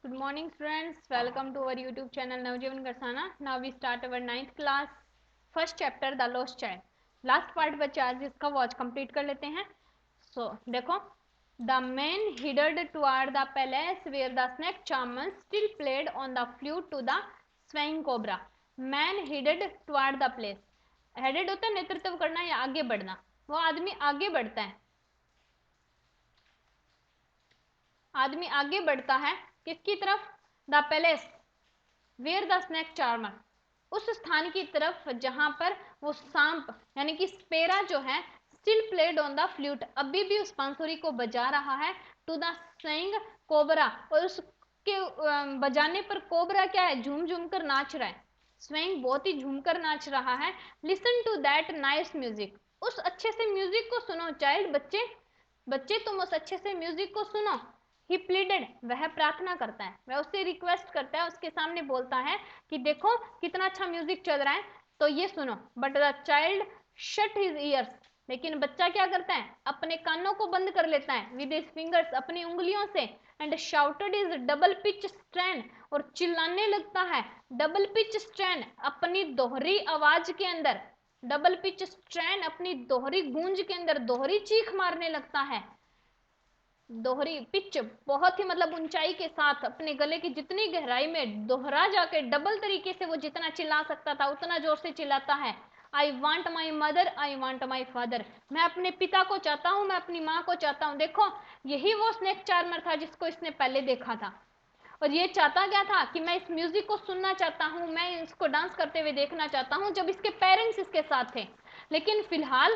Good morning friends, welcome to our YouTube channel Navjeevan Garsana. Now we start our 9th class first chapter The Lost Child. Last part बच्चे आज इसका watch complete कर लेते हैं. So देखो, the man headed toward the palace where the snake charmer still played on the flute to the swaying cobra. Man headed toward the place. Headed होता है नेतृत्व करना या आगे बढ़ना. वो आदमी आगे बढ़ता है. आदमी आगे बढ़ता है किसकी तरफ? The palace where the snake charmer, उस स्थान की तरफ जहां पर वो सांप यानी कि स्पेरा जो है still played on the flute, अभी भी उस बांसुरी को बजा रहा है. टू द स्विंग कोबरा, और उसके बजाने पर कोबरा क्या है? झूम झूम कर नाच रहा है. स्विंग बहुत ही झूमकर नाच रहा है. Listen to that nice music, उस अच्छे से म्यूजिक को सुनो. चाइल्ड, बच्चे बच्चे तुम उस अच्छे से म्यूजिक को सुनो. ही प्लीडेड, वह प्रार्थना करता है, वह उससे रिक्वेस्ट करता है, उसके सामने बोलता है कि देखो कितना अच्छा म्यूजिक चल रहा है तो ये सुनो. But the child shut his years, लेकिन बच्चा क्या करता है? अपने कानों को बंद कर लेता है विद हिज फिंगर्स, अपनी उंगलियों से. And shouted is double pitch strain, और चिल्लाने लगता है डबल पिच स्ट्रेन, अपनी दोहरी आवाज के अंदर. डबल पिच स्ट्रेन, अपनी दोहरी गूंज के अंदर दोहरी चीख मारने लगता है. दोहरी पिच बहुत ही मतलब ऊंचाई के साथ अपने गले की जितनी गहराई में दोहरा जाके डबल तरीके से वो जितना चिल्ला सकता था उतना जोर से चिल्लाता है. I want my mother, I want my father, मैं अपने पिता को चाहता हूँ, मैं अपनी माँ को चाहता हूँ. देखो, यही वो स्नेक चार्मर था जिसको इसने पहले देखा था, और ये चाहता क्या था कि मैं इस म्यूजिक को सुनना चाहता हूँ, मैं इसको डांस करते हुए देखना चाहता हूँ जब इसके पेरेंट्स इसके साथ थे. लेकिन फिलहाल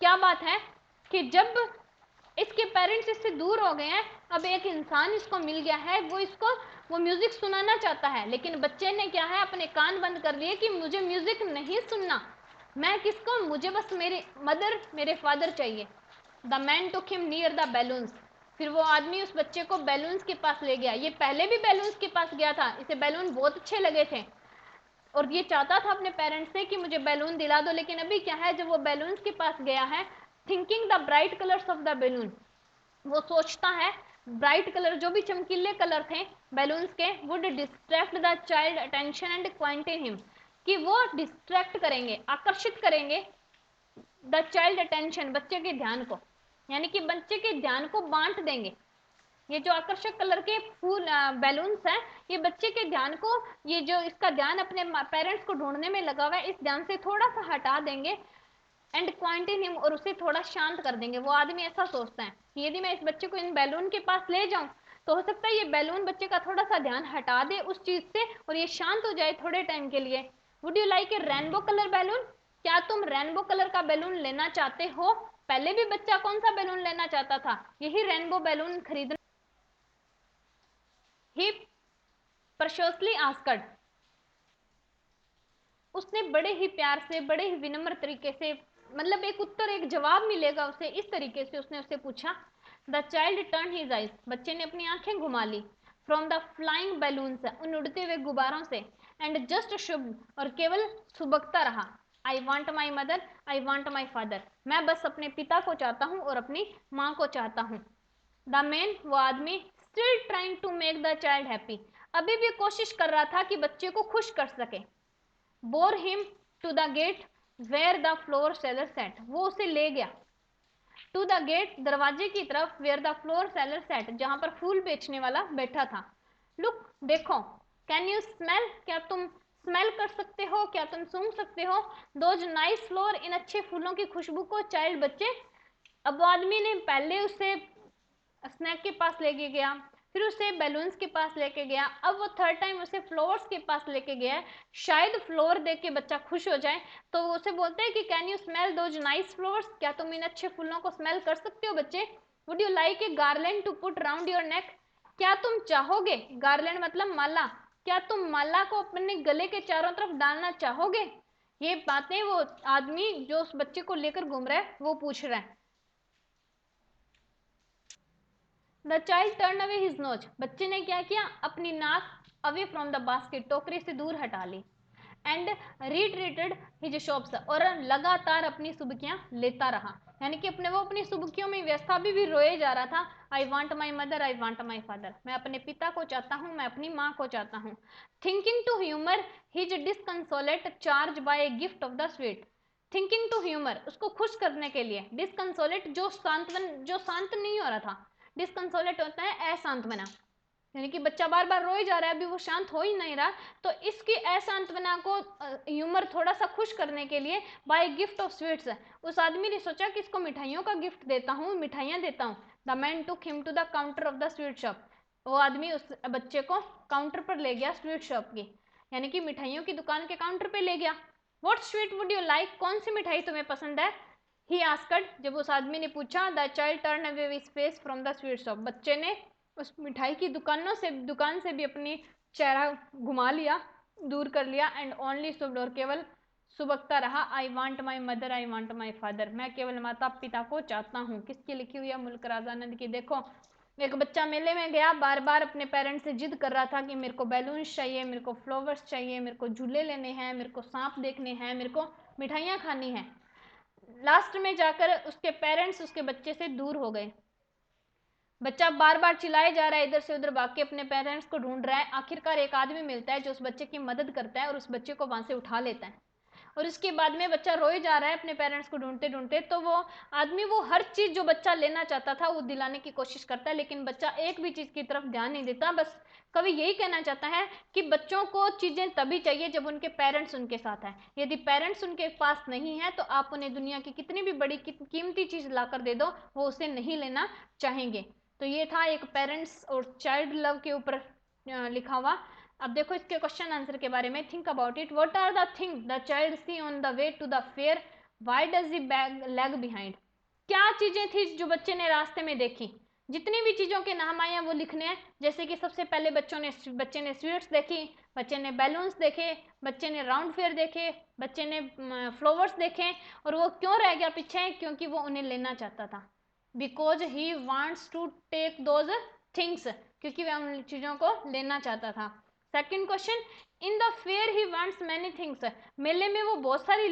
क्या बात है कि जब इसके पेरेंट्स इससे दूर हो गए हैं, अब एक इंसान इसको मिल गया है, वो इसको वो म्यूजिक सुनाना चाहता है. लेकिन बच्चे ने क्या है? अपने कान बंद कर लिए कि मुझे म्यूजिक नहीं सुनना, मैं किसको? मुझे बस मेरे मदर, मेरे फादर चाहिए. The man took him near the balloons, फिर वो आदमी उस बच्चे को बैलून्स के पास ले गया. ये पहले भी बैलून्स के पास गया था, इसे बैलून बहुत अच्छे लगे थे और ये चाहता था अपने पेरेंट्स से कि मुझे बैलून दिला दो. लेकिन अभी क्या है, जब वो बैलून्स के पास गया है, thinking the bright colours of the balloon, वो सोचता है ब्राइट कलर, जो भी चमकीले कलर थे बैलून्स के, would distract the child attention and quieten him, कि वो डिस्ट्रैक्ट करेंगे, आकर्षित करेंगे द चाइल्ड अटेंशन, बच्चे के ध्यान को, यानी कि बच्चे के ध्यान को बांट देंगे. ये जो आकर्षक कलर के फूल बैलून्स हैं, ये बच्चे के ध्यान को, ये जो इसका ध्यान अपने पेरेंट्स को ढूंढने में लगा हुआ है, इस ध्यान से थोड़ा सा हटा देंगे. एंड क्वांटिन हिम, और उसे थोड़ा शांत कर देंगे. वो आदमी ऐसा सोचता है कि यदि मैं इस बच्चे को इन बैलून के पास ले जाऊं तो हो सकता है ये बैलून बच्चे का थोड़ा सा ध्यान हटा दे उस चीज से और ये शांत हो जाए थोड़े टाइम के लिए. Would you like A rainbow colour balloon, क्या तुम रेनबो कलर का बैलून लेना चाहते हो? पहले भी बच्चा कौन सा बैलून लेना चाहता था? यही रेनबो बैलून खरीदना. ही परशोसली आस्क्ड, उसने बड़े ही प्यार से, बड़े ही विनम्र तरीके से, मतलब एक उत्तर, एक जवाब मिलेगा उसे, इस तरीके से उसने उससे पूछा. The child turn his eyes, बच्चे ने अपनी आंखें घुमा ली. फ्रॉम द फ्लाइंग बैलून्स, उन उड़ते हुए गुब्बारों से. एंड जस्ट शुभ, और केवल सुबकता रहा. I want my mother, I want my father, मैं बस अपने पिता को चाहता हूँ और अपनी माँ को चाहता हूँ. द मैन, वो आदमी, still trying to make the child happy, अभी भी कोशिश कर रहा था कि बच्चे को खुश कर सके. Bore him to the gate where the flower seller sat, वो उसे ले गया. टू द गेट, दरवाजे की तरफ. Where the flower seller sat, जहां पर फूल बेचने वाला बैठा था. लुक, देखो. कैन यू स्मेल, क्या तुम स्मेल कर सकते हो, क्या तुम सूंघ सकते हो? दोज नाइस फ्लोर, इन अच्छे फूलों की खुशबू को. चाइल्ड, बच्चे. अब वो आदमी ने पहले उसे स्नैक के पास लेके गया, फिर उसे बैलून्स के पास लेके गया, अब वो थर्ड टाइम उसे फ्लोर्स के पास लेके गया है. शायद फ्लोर देख के बच्चा खुश हो जाए, तो वो उसे बोलते हैं कि can you smell those nice floors, क्या तुम इन अच्छे फूलों को स्मेल कर सकते हो बच्चे? Would you like a garland to put round your neck, क्या तुम चाहोगे? गार्लैंड मतलब माला, क्या तुम माला को अपने गले के चारों तरफ डालना चाहोगे? ये बातें वो आदमी जो उस बच्चे को लेकर घूम रहा है वो पूछ रहा है. The child turn away his nose, बच्चे ने क्या किया? अपनी नाक अवे फ्रॉम द बास्केट, टोकरी से दूर हटा ली. एंड रिट्रीटेड हिज शॉप्स, और लगातार अपनी सुबकियां लेता रहा, यानी कि वो अपनी सुबकियों में व्यस्त था, अभी भी रोए जा रहा था। I want my mother, I want my father, मैं अपने पिता को चाहता हूँ, मैं अपनी माँ को चाहता हूँ। Thinking to humour his disconsolate charge by gift of the sweet, thinking to humour, उसको खुश करने के लिए, डिसकंसोलेट जो शांत नहीं हो रहा था, डिसकंसोलेट होता है अशांतवना, यानी कि बच्चा बार बार रोई जा रहा है, अभी वो शांत हो ही नहीं रहा, तो इसकी अशांतवना को ह्यूमर थोड़ा सा खुश करने के लिए बाय गिफ्ट ऑफ स्वीट्स, उस आदमी ने सोचा कि इसको मिठाइयों का गिफ्ट देता हूँ, मिठाइयाँ देता हूँ। The man took him to the counter of the sweet shop, वो आदमी उस बच्चे को काउंटर पर ले गया स्वीट शॉप की, यानी कि मिठाइयों की दुकान के काउंटर पे ले गया। What sweet would you like, कौन सी मिठाई तुम्हें पसंद है? ही आस्क्ड, जब उस आदमी ने पूछा, the child turn away his face from the sweet shop, बच्चे ने उस मिठाई की दुकान से भी अपनी चेहरा घुमा लिया, दूर कर लिया, एंड ओनली सुब्ड, और केवल सुबकता रहा, I want my mother, I want my father, मैं केवल माता पिता को चाहता हूँ। किसकी लिखी हुई है? मुल्क राजानंद की। देखो, एक बच्चा मेले में गया, बार बार अपने पेरेंट्स से जिद कर रहा था कि मेरे को बैलून्स चाहिए, मेरे को फ्लावर्स चाहिए, मेरे को झूले लेने हैं, मेरे को सांप देखने हैं, मेरे को मिठाइयाँ खानी है। लास्ट में जाकर उसके पेरेंट्स उसके बच्चे से दूर हो गए, बच्चा बार बार चिल्लाए जा रहा है, इधर से उधर भाग के अपने पेरेंट्स को ढूंढ रहा है। आखिरकार एक आदमी मिलता है जो उस बच्चे की मदद करता है और उस बच्चे को वहां से उठा लेता है, और उसके बाद में बच्चा रोए जा रहा है अपने पेरेंट्स को ढूंढते ढूंढते, तो वो आदमी वो हर चीज जो बच्चा लेना चाहता था वो दिलाने की कोशिश करता है, लेकिन बच्चा एक भी चीज की तरफ ध्यान नहीं देता। बस कवि यही कहना चाहता है कि बच्चों को चीजें तभी चाहिए जब उनके पेरेंट्स उनके साथ हैं, यदि पेरेंट्स उनके पास नहीं है तो आप उन्हें दुनिया की कितनी भी बड़ी कीमती चीज लाकर दे दो, वो उसे नहीं लेना चाहेंगे। तो ये था एक पेरेंट्स और चाइल्ड लव के ऊपर लिखा हुआ। अब देखो इसके क्वेश्चन आंसर के बारे में, think about it. What are the thing the child see on the way to the fair, why does he bag lag behind, क्या चीजें थी जो बच्चे ने रास्ते में देखी? जितनी भी चीजों के नाम आए हैं वो लिखने हैं, जैसे कि सबसे पहले बच्चे ने स्वीट्स देखी, बच्चे ने बैलून्स देखे, बच्चे ने राउंड फेयर देखे, बच्चे ने फ्लावर्स देखे, और वो क्यों रह गया पीछे? क्योंकि वो उन्हें लेना चाहता था, because he wants to take those things, क्योंकि वह उन चीजों को लेना चाहता था। Second question, in the fair he wants many things, मेले में वो बहुत सारी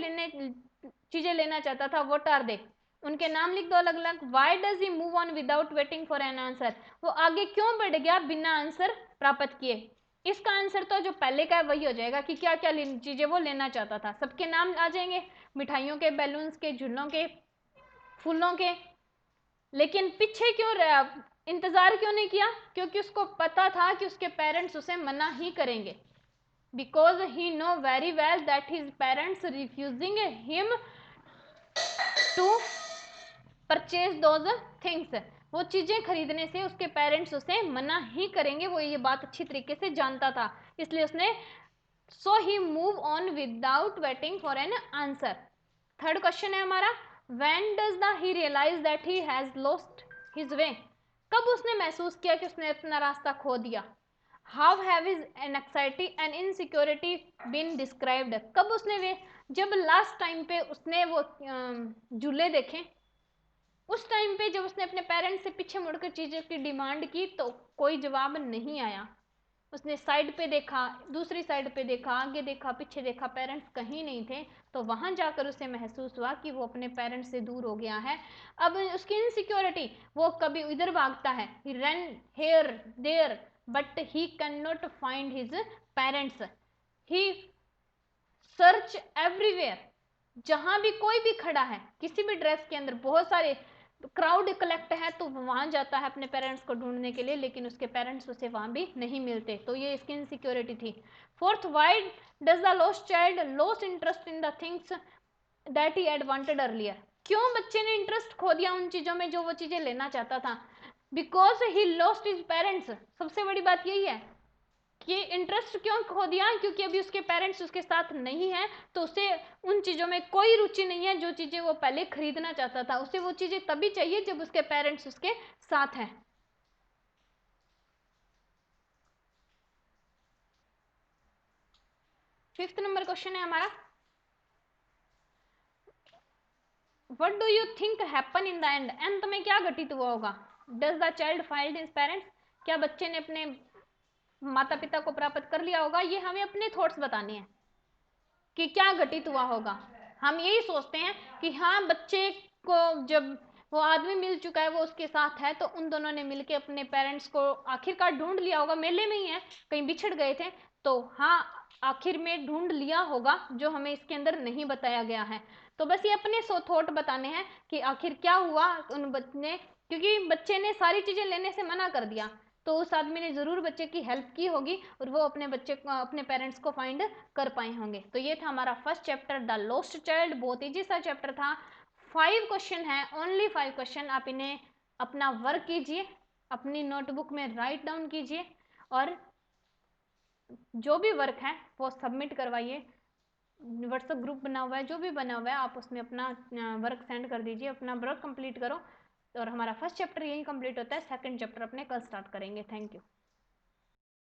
चीजें लेना चाहता था। व्हाट आर दे, उनके नाम लिख दो अलग अलग। Why does he move on without waiting for an answer, वो आगे क्यों बढ़ गया बिना आंसर प्राप्त किए? इसका आंसर तो जो पहले का है वही हो जाएगा कि क्या क्या चीजें वो लेना चाहता था, सबके नाम आ जाएंगे, मिठाइयों के, बैलून्स के, झूलों के, फूलों के, लेकिन पीछे क्यों रहा, इंतजार क्यों नहीं किया? क्योंकि उसको पता था कि उसके पेरेंट्स उसे मना ही करेंगे, because he know very well that his parents refusing him to purchase those things, वो चीजें खरीदने से उसके पेरेंट्स उसे मना ही करेंगे, वो ये बात अच्छी तरीके से जानता था, इसलिए उसने so he move on without waiting for an answer. Third question है हमारा, when does the he realise that he has lost his way, कब उसने महसूस किया कि उसने अपना रास्ता खो दिया? How have his anxiety and insecurity been described, कब उसने वे, जब लास्ट टाइम पे उसने वो झूले देखे, उस टाइम पे जब उसने अपने पेरेंट्स से पीछे मुड़कर चीजों की डिमांड की तो कोई जवाब नहीं आया, उसने साइड पे देखा, दूसरी साइड पे देखा, आगे देखा, पीछे देखा, पेरेंट्स कहीं नहीं थे, तो वहां जाकर उसे महसूस हुआ कि वो अपने पेरेंट्स से दूर हो गया है। अब उसकी इनसिक्योरिटी, वो कभी इधर भागता है, he run here there but he can not find his parents, he search everywhere, जहां भी कोई भी खड़ा है, किसी भी ड्रेस के अंदर बहुत सारे क्राउड कलेक्ट है तो वहां जाता है अपने पेरेंट्स को ढूंढने के लिए, लेकिन उसके पेरेंट्स उसे वहां भी नहीं मिलते, तो ये इसकी इनसिक्योरिटी थी। Fourth, why does the lost child loss interest in the things that he had wanted earlier, क्यों बच्चे ने इंटरेस्ट खो दिया उन चीजों में जो वो चीजें लेना चाहता था? Because he lost his parents, सबसे बड़ी बात यही है कि इंटरेस्ट क्यों खो दिया, क्योंकि अभी उसके पेरेंट्स उसके साथ नहीं है, तो उसे उन चीजों में कोई रुचि नहीं है जो चीजें वो पहले खरीदना चाहता था, उसे वो चीजें तभी चाहिए जब उसके पेरेंट्स उसके साथ हैं। फिफ्थ नंबर क्वेश्चन है हमारा, what do you think happen in the end, अंत में क्या घटित हुआ होगा? Does the child find his parents, क्या बच्चे ने अपने माता पिता को प्राप्त कर लिया होगा? ये हमें अपने थॉट्स बताने हैं, कि क्या घटित हुआ होगा। हम यही सोचते हैं कि हाँ, बच्चे को जब वो आदमी मिल चुका है, वो उसके साथ है, तो उन दोनों ने मिलके अपने पेरेंट्स को आखिरकार ढूंढ लिया होगा, मेले में ही है, कहीं बिछड़ गए थे, तो हाँ आखिर में ढूंढ लिया होगा, जो हमें इसके अंदर नहीं बताया गया है। तो बस ये अपने सो थॉट बताने हैं कि आखिर क्या हुआ उन बच्चे, क्योंकि बच्चे ने सारी चीजें लेने से मना कर दिया, तो उस आदमी ने जरूर बच्चे की हेल्प की होगी और वो अपने बच्चे को, अपने पेरेंट्स को फाइंड कर पाए होंगे। तो ये था हमारा first chapter the lost child, बहुत इजी सा चैप्टर था। 5 क्वेश्चन है, ओनली 5 क्वेश्चन, आप इन्हें अपना वर्क कीजिए, अपनी नोटबुक में राइट डाउन कीजिए और जो भी वर्क है वो सबमिट करवाइए। व्हाट्सएप ग्रुप बना हुआ है, जो भी बना हुआ है, आप उसमें अपना वर्क सेंड कर दीजिए, अपना वर्क कंप्लीट करो। और हमारा फर्स्ट चैप्टर यही कंप्लीट होता है, सेकंड चैप्टर अपने कल स्टार्ट करेंगे। Thank you.